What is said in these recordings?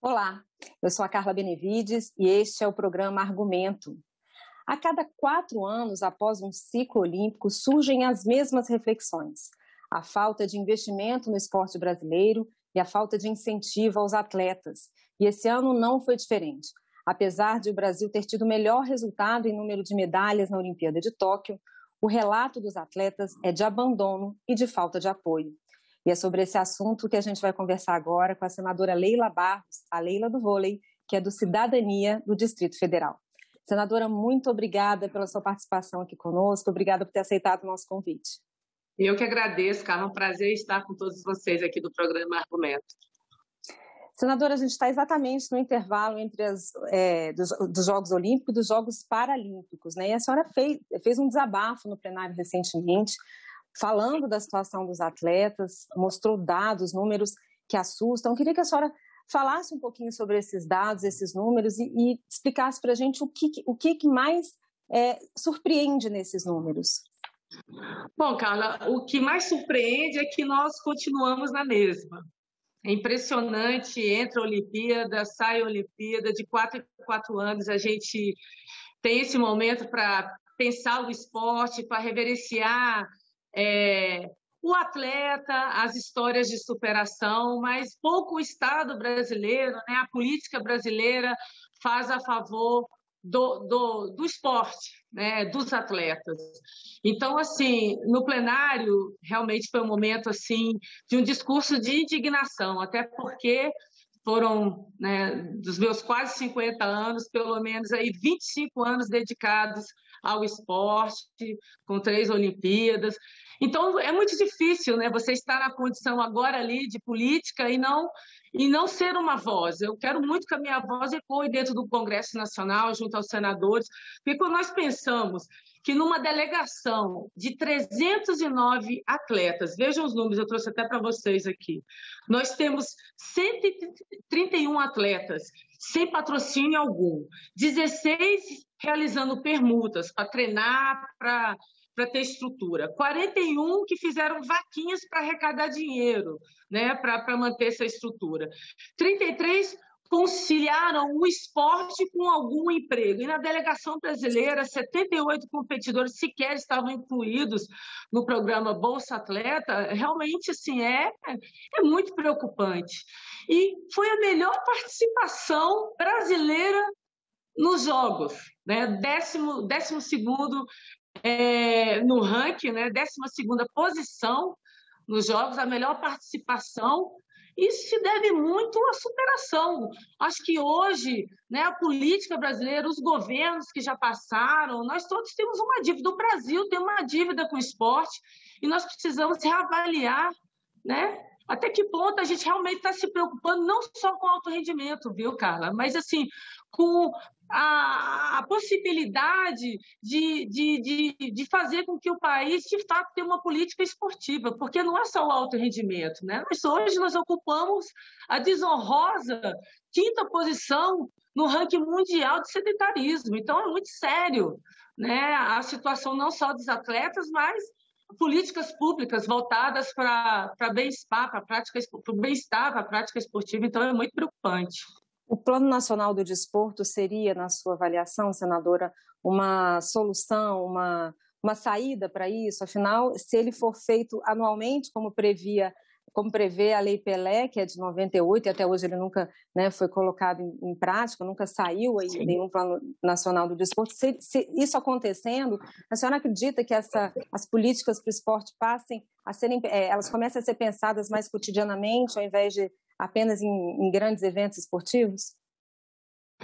Olá, eu sou a Carla Benevides e este é o programa Argumento. A cada 4 anos, após um ciclo olímpico, surgem as mesmas reflexões. A falta de investimento no esporte brasileiro e a falta de incentivo aos atletas. E esse ano não foi diferente. Apesar de o Brasil ter tido o melhor resultado em número de medalhas na Olimpíada de Tóquio, o relato dos atletas é de abandono e de falta de apoio. E é sobre esse assunto que a gente vai conversar agora com a senadora Leila Barros, a Leila do vôlei, que é do Cidadania do Distrito Federal. Senadora, muito obrigada pela sua participação aqui conosco, obrigada por ter aceitado o nosso convite. Eu que agradeço, Carla, é um prazer estar com todos vocês aqui do programa Argumento. Senadora, a gente está exatamente no intervalo entre dos Jogos Olímpicos e dos Jogos Paralímpicos, né? E a senhora fez um desabafo no plenário recentemente, falando da situação dos atletas, mostrou dados, números que assustam. Eu queria que a senhora falasse um pouquinho sobre esses dados, esses números e explicasse para a gente o que mais surpreende nesses números. Bom, Carla, o que mais surpreende é que nós continuamos na mesma. É impressionante, entra a Olimpíada, sai a Olimpíada, de 4 em 4 anos a gente tem esse momento para pensar o esporte, para reverenciar o atleta, as histórias de superação, mas pouco o Estado brasileiro, né, a política brasileira faz a favor do esporte, né, dos atletas. Então, assim, no plenário, realmente foi um momento assim, de um discurso de indignação, até porque foram, né, dos meus quase 50 anos, pelo menos aí 25 anos dedicados ao esporte, com 3 Olimpíadas. Então, é muito difícil, né, você estar na condição agora ali de política e não ser uma voz. Eu quero muito que a minha voz ecoe dentro do Congresso Nacional, junto aos senadores, porque quando nós pensamos que numa delegação de 309 atletas, vejam os números, eu trouxe até para vocês aqui, nós temos 131 atletas sem patrocínio algum, 16 realizando permutas para treinar, para ter estrutura, 41 que fizeram vaquinhas para arrecadar dinheiro, né, para manter essa estrutura, 33 conciliaram o esporte com algum emprego. E na delegação brasileira, 78 competidores sequer estavam incluídos no programa Bolsa Atleta. Realmente, assim, é muito preocupante. E foi a melhor participação brasileira nos Jogos, né? 12º no ranking, né? 12ª posição nos Jogos, a melhor participação. Isso se deve muito à superação. Acho que hoje, né, a política brasileira, os governos que já passaram, nós todos temos uma dívida. O Brasil tem uma dívida com o esporte e nós precisamos reavaliar, né, até que ponto a gente realmente está se preocupando não só com alto rendimento, viu, Carla, mas assim, com a possibilidade de fazer com que o país, de fato, tenha uma política esportiva, porque não é só o alto rendimento, né? Hoje nós ocupamos a desonrosa 5ª posição no ranking mundial de sedentarismo, então é muito sério, né? A situação não só dos atletas, mas políticas públicas voltadas para bem-estar, para a prática esportiva, então é muito preocupante. O Plano Nacional do Desporto seria, na sua avaliação, senadora, uma solução, uma saída para isso? Afinal, se ele for feito anualmente, como prevê a Lei Pelé, que é de 98, e até hoje ele nunca, né, foi colocado em prática, nunca saiu aí nenhum Plano Nacional do Desporto. Se isso acontecendo, a senhora acredita que as políticas para o esporte passem a serem, elas comecem a ser pensadas mais cotidianamente, ao invés de apenas em grandes eventos esportivos?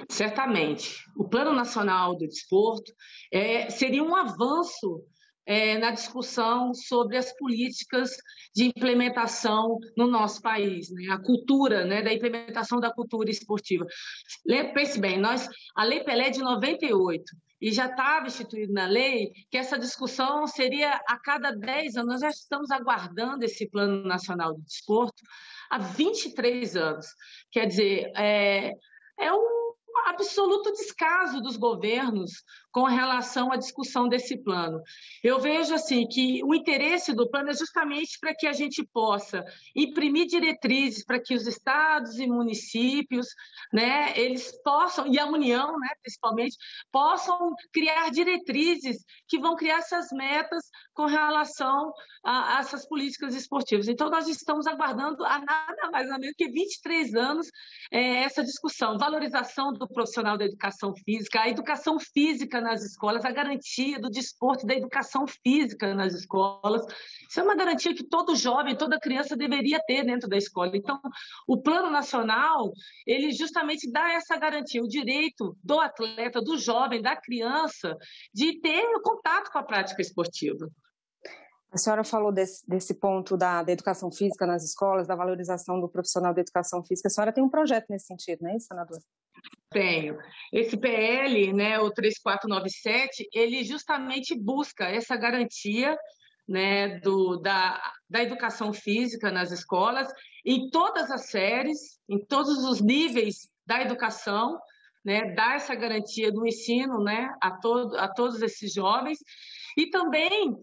Certamente. O Plano Nacional do Desporto seria um avanço na discussão sobre as políticas de implementação no nosso país, né? A cultura, né, da implementação da cultura esportiva. Pense bem, a Lei Pelé é de 98, e já estava instituído na lei que essa discussão seria a cada 10 anos. Nós já estamos aguardando esse Plano Nacional do Desporto há 23 anos. Quer dizer, é um absoluto descaso dos governos com relação à discussão desse plano. Eu vejo assim que o interesse do plano é justamente para que a gente possa imprimir diretrizes para que os estados e municípios, né, eles possam, e a União, né, principalmente, possam criar diretrizes que vão criar essas metas com relação a essas políticas esportivas. Então, nós estamos aguardando há nada mais ou menos que 23 anos essa discussão, valorização do profissional da educação física, a educação física nas escolas, a garantia do desporto e da educação física nas escolas. Isso é uma garantia que todo jovem, toda criança deveria ter dentro da escola. Então, o Plano Nacional, ele justamente dá essa garantia, o direito do atleta, do jovem, da criança, de ter contato com a prática esportiva. A senhora falou desse ponto da educação física nas escolas, da valorização do profissional da educação física. A senhora tem um projeto nesse sentido, não é isso, senadora? Tenho. Esse PL, né, o 3497, ele justamente busca essa garantia, né, da educação física nas escolas, em todas as séries, em todos os níveis da educação, né, dar essa garantia do ensino, né, a todos esses jovens, e também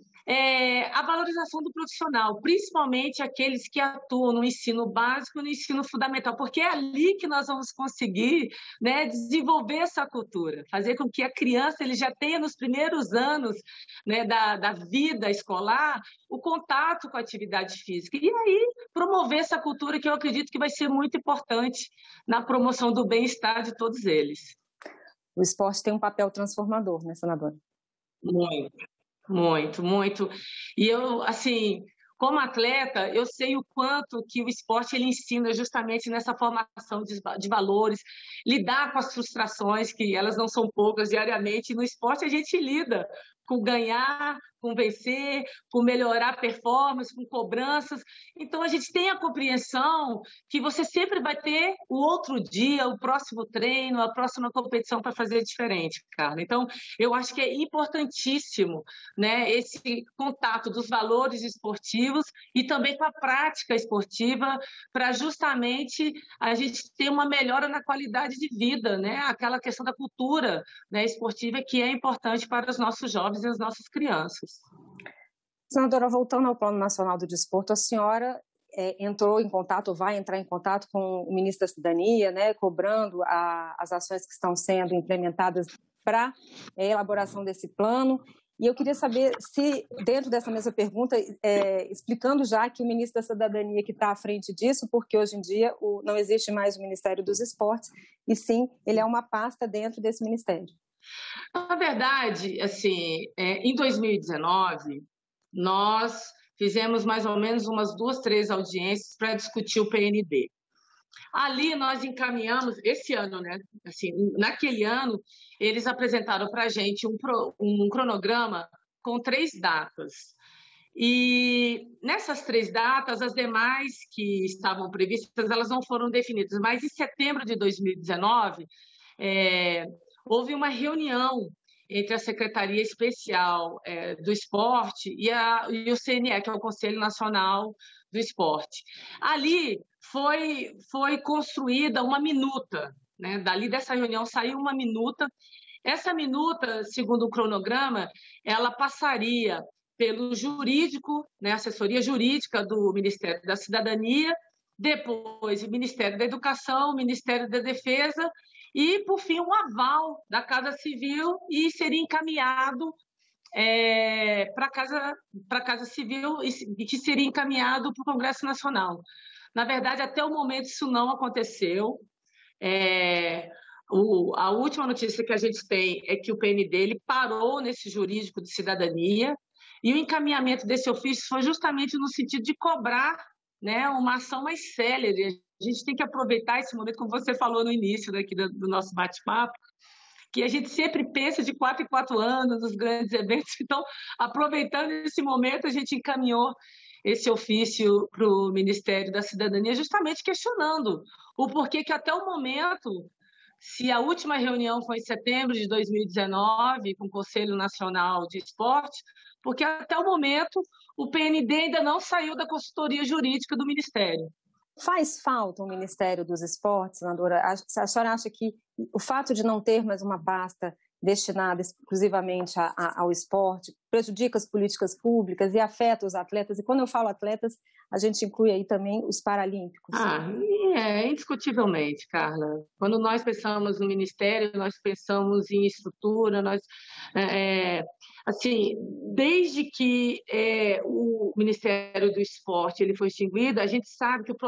a valorização do profissional, principalmente aqueles que atuam no ensino básico e no ensino fundamental, porque é ali que nós vamos conseguir, né, desenvolver essa cultura, fazer com que a criança ele já tenha nos primeiros anos, né, da vida escolar o contato com a atividade física. E aí promover essa cultura que eu acredito que vai ser muito importante na promoção do bem-estar de todos eles. O esporte tem um papel transformador, né, senadora? Muito. Muito, muito. E eu, assim, como atleta, eu sei o quanto que o esporte ele ensina justamente nessa formação de valores, lidar com as frustrações, que elas não são poucas diariamente. E no esporte a gente lida com ganhar, com vencer, com melhorar a performance, com cobranças. Então, a gente tem a compreensão que você sempre vai ter o outro dia, o próximo treino, a próxima competição para fazer diferente, Carla. Então, eu acho que é importantíssimo, né, esse contato dos valores esportivos e também com a prática esportiva para justamente a gente ter uma melhora na qualidade de vida, né? Aquela questão da cultura, né, esportiva que é importante para os nossos jovens e as nossas crianças. Senadora, voltando ao Plano Nacional do Desporto, a senhora entrou em contato, vai entrar em contato com o ministro da Cidadania, né, cobrando as ações que estão sendo implementadas para a elaboração desse plano. E eu queria saber se, dentro dessa mesma pergunta, explicando já que o ministro da Cidadania que está à frente disso, porque hoje em dia não existe mais o Ministério dos Esportes, e sim, ele é uma pasta dentro desse ministério. Na verdade, assim, em 2019, nós fizemos mais ou menos umas 2, 3 audiências para discutir o PND. Ali nós encaminhamos, esse ano, né? Assim, naquele ano, eles apresentaram para a gente um cronograma com 3 datas. E nessas 3 datas, as demais que estavam previstas, elas não foram definidas. Mas em setembro de 2019, houve uma reunião entre a Secretaria Especial do Esporte e o CNE, que é o Conselho Nacional do Esporte. Ali foi construída uma minuta, né? Dali dessa reunião saiu uma minuta. Essa minuta, segundo o cronograma, ela passaria pelo jurídico, né? Assessoria jurídica do Ministério da Cidadania, depois o Ministério da Educação, o Ministério da Defesa e, por fim, um aval da Casa Civil e seria encaminhado para a Casa Civil e que seria encaminhado para o Congresso Nacional. Na verdade, até o momento, isso não aconteceu. A última notícia que a gente tem é que o PND ele parou nesse jurídico de cidadania e o encaminhamento desse ofício foi justamente no sentido de cobrar, né, uma ação mais célere. A gente tem que aproveitar esse momento, como você falou no início daqui do nosso bate-papo, que a gente sempre pensa de 4 em 4 anos nos grandes eventos. Então, aproveitando esse momento, a gente encaminhou esse ofício para o Ministério da Cidadania, justamente questionando o porquê que até o momento, se a última reunião foi em setembro de 2019, com o Conselho Nacional de Esporte, porque até o momento o PND ainda não saiu da consultoria jurídica do Ministério. Faz falta o Ministério dos Esportes, senadora? A senhora acha que o fato de não ter mais uma pasta destinada exclusivamente ao esporte prejudica as políticas públicas e afeta os atletas? E quando eu falo atletas, a gente inclui aí também os paralímpicos. Indiscutivelmente, Carla. Quando nós pensamos no Ministério, nós pensamos em estrutura, assim, desde que o Ministério do Esporte ele foi extinguido, a gente sabe que o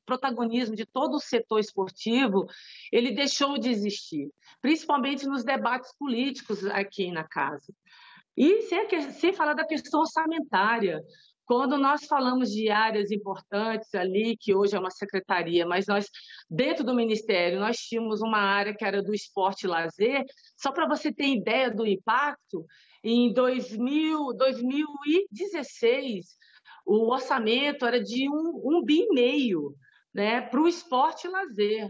protagonismo de todo o setor esportivo ele deixou de existir, principalmente nos debates políticos aqui na casa. E sem falar da questão orçamentária. Quando nós falamos de áreas importantes ali, que hoje é uma secretaria, mas nós, dentro do Ministério, nós tínhamos uma área que era do esporte e lazer, só para você ter ideia do impacto, em 2016, o orçamento era de 1,5 bi, né, para o esporte e lazer.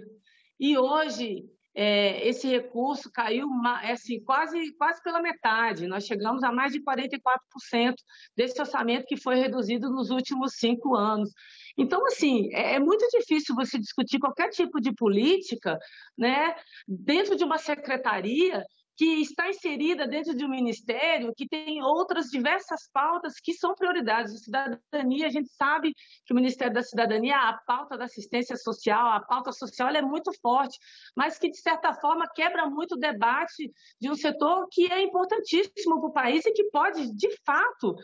E hoje, esse recurso caiu assim, quase pela metade. Nós chegamos a mais de 44% desse orçamento que foi reduzido nos últimos 5 anos. Então, assim, é muito difícil você discutir qualquer tipo de política, né, dentro de uma secretaria que está inserida dentro de um ministério que tem outras diversas pautas que são prioridades. A cidadania, a gente sabe que o Ministério da Cidadania, a pauta da assistência social, a pauta social ela é muito forte, mas que, de certa forma, quebra muito o debate de um setor que é importantíssimo para o país e que pode, de fato,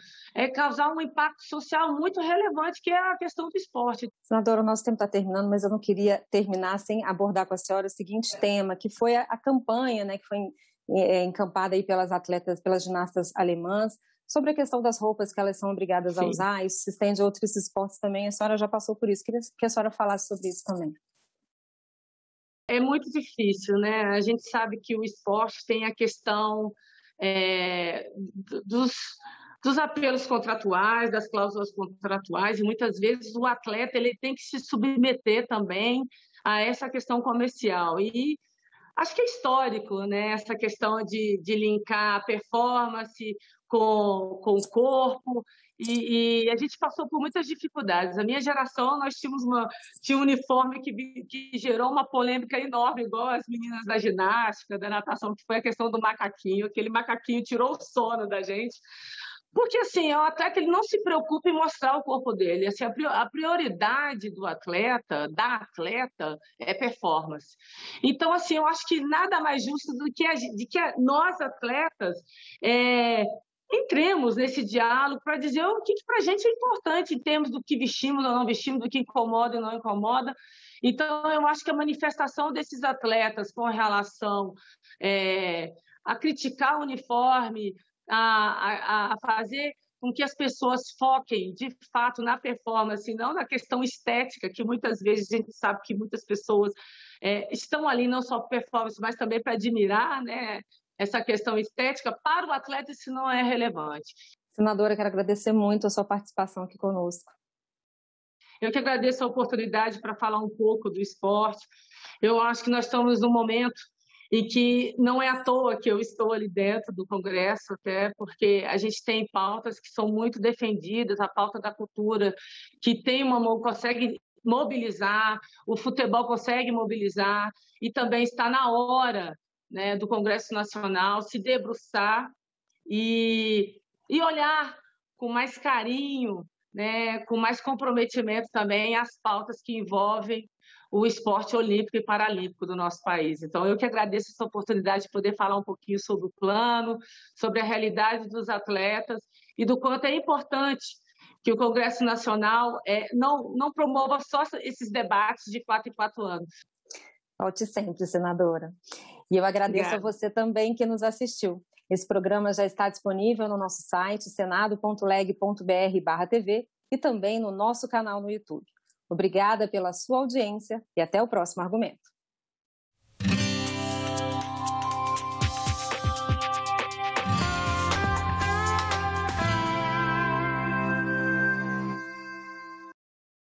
causar um impacto social muito relevante, que é a questão do esporte. Senadora, o nosso tempo está terminando, mas eu não queria terminar sem abordar com a senhora o seguinte tema, que foi a campanha, né, que foi encampada aí pelas atletas, pelas ginastas alemãs, sobre a questão das roupas que elas são obrigadas a usar. Isso se estende a outros esportes também. A senhora já passou por isso. Queria que a senhora falasse sobre isso também. É muito difícil, né? A gente sabe que o esporte tem a questão dos apelos contratuais, das cláusulas contratuais, e muitas vezes o atleta ele tem que se submeter também a essa questão comercial. E acho que é histórico, né? Essa questão de linkar a performance com o corpo, e a gente passou por muitas dificuldades. A minha geração, nós tinha um uniforme que gerou uma polêmica enorme, igual as meninas da ginástica, da natação, que foi a questão do macaquinho. Aquele macaquinho tirou o sono da gente. Porque, assim, o atleta ele não se preocupa em mostrar o corpo dele. Assim, a prioridade do atleta, da atleta, é performance. Então, assim, eu acho que nada mais justo do que nós, atletas, entremos nesse diálogo para dizer o que para a gente é importante em termos do que vestimos ou não vestimos, do que incomoda e não incomoda. Então, eu acho que a manifestação desses atletas com relação a criticar o uniforme, a fazer com que as pessoas foquem, de fato, na performance, não na questão estética, que muitas vezes a gente sabe que muitas pessoas estão ali não só por performance, mas também para admirar, né, essa questão estética. Para o atleta isso não é relevante. Senadora, quero agradecer muito a sua participação aqui conosco. Eu que agradeço a oportunidade para falar um pouco do esporte. Eu acho que nós estamos num momento e que não é à toa que eu estou ali dentro do Congresso, até porque a gente tem pautas que são muito defendidas, a pauta da cultura, que consegue mobilizar, o futebol consegue mobilizar, e também está na hora, né, do Congresso Nacional se debruçar e olhar com mais carinho, né, com mais comprometimento também as pautas que envolvem o esporte olímpico e paralímpico do nosso país. Então, eu que agradeço essa oportunidade de poder falar um pouquinho sobre o plano, sobre a realidade dos atletas e do quanto é importante que o Congresso Nacional não promova só esses debates de 4 em 4 anos. Volte sempre, senadora. E eu agradeço a você também que nos assistiu. Esse programa já está disponível no nosso site, senado.leg.br/TV, e também no nosso canal no YouTube. Obrigada pela sua audiência e até o próximo argumento.